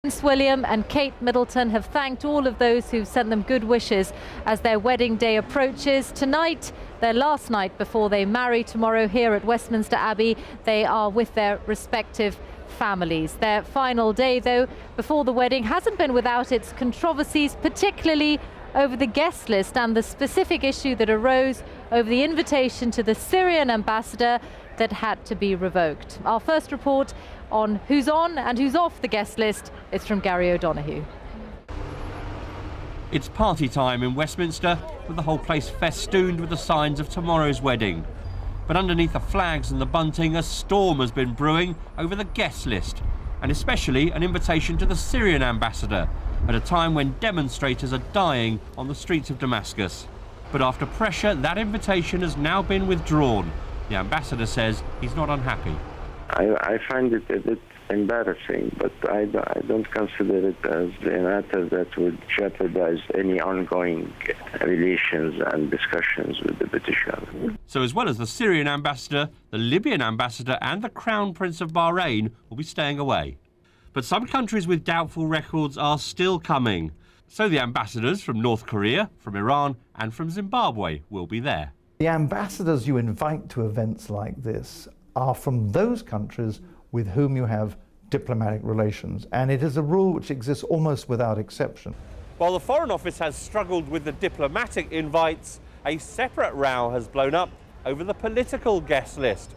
Prince William and Kate Middleton have thanked all of those who've sent them good wishes as their wedding day approaches. Tonight, their last night before they marry tomorrow here at Westminster Abbey, they are with their respective families. Their final day, though, before the wedding hasn't been without its controversies, particularly over the guest list and the specific issue that arose over the invitation to the Syrian ambassador that had to be revoked. Our first report on who's on and who's off the guest list is from Gary O'Donoghue. It's party time in Westminster, with the whole place festooned with the signs of tomorrow's wedding. But underneath the flags and the bunting, a storm has been brewing over the guest list, and especially an invitation to the Syrian ambassador, at a time when demonstrators are dying on the streets of Damascus. But after pressure, that invitation has now been withdrawn. The ambassador says he's not unhappy. I find it a bit embarrassing, but I don't consider it as a matter that would jeopardize any ongoing relations and discussions with the British government. So as well as the Syrian ambassador, the Libyan ambassador and the Crown Prince of Bahrain will be staying away. But some countries with doubtful records are still coming. So the ambassadors from North Korea, from Iran and from Zimbabwe will be there. The ambassadors you invite to events like this are from those countries with whom you have diplomatic relations, and it is a rule which exists almost without exception. While the Foreign Office has struggled with the diplomatic invites, a separate row has blown up over the political guest list.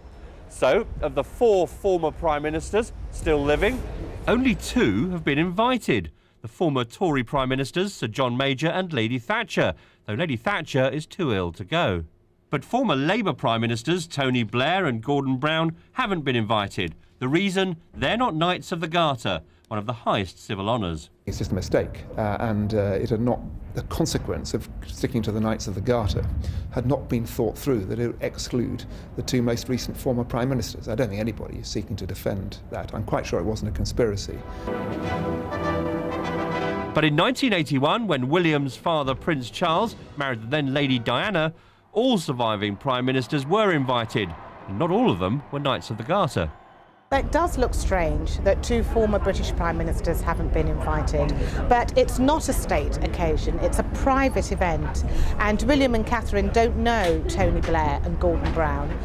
So, of the 4 former Prime Ministers still living, only 2 have been invited. The former Tory Prime Ministers, Sir John Major and Lady Thatcher, though Lady Thatcher is too ill to go. But former Labour Prime Ministers Tony Blair and Gordon Brown haven't been invited. The reason? They're not Knights of the Garter, one of the highest civil honours. It's just a mistake, and it had not, the consequence of sticking to the Knights of the Garter had not been thought through, that it would exclude the 2 most recent former Prime Ministers. I don't think anybody is seeking to defend that. I'm quite sure it wasn't a conspiracy. But in 1981, when William's father, Prince Charles, married the then Lady Diana, all surviving Prime Ministers were invited, and not all of them were Knights of the Garter. It does look strange that 2 former British Prime Ministers haven't been invited, but it's not a state occasion, it's a private event, and William and Catherine don't know Tony Blair and Gordon Brown.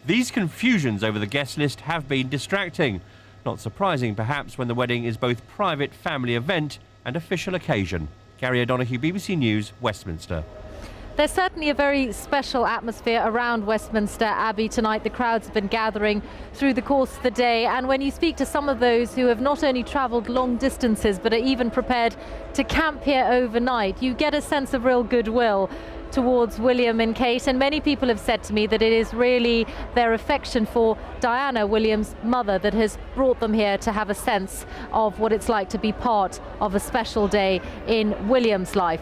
These confusions over the guest list have been distracting. Not surprising, perhaps, when the wedding is both private family event and official occasion. Gary O'Donoghue, BBC News, Westminster. There's certainly a very special atmosphere around Westminster Abbey tonight. The crowds have been gathering through the course of the day, and when you speak to some of those who have not only travelled long distances but are even prepared to camp here overnight, you get a sense of real goodwill towards William and Kate, and many people have said to me that it is really their affection for Diana, William's mother, that has brought them here to have a sense of what it's like to be part of a special day in William's life.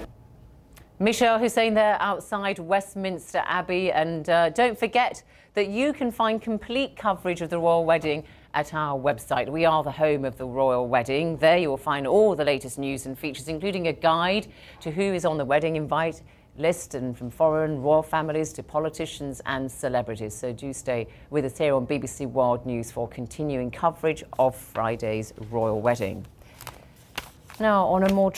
Michelle Hussein there outside Westminster Abbey, and don't forget that you can find complete coverage of the royal wedding at our website. We are the home of the royal wedding. There you will find all the latest news and features, including a guide to who is on the wedding invite list, and from foreign royal families to politicians and celebrities. So do stay with us here on BBC World News for continuing coverage of Friday's royal wedding. Now, on a more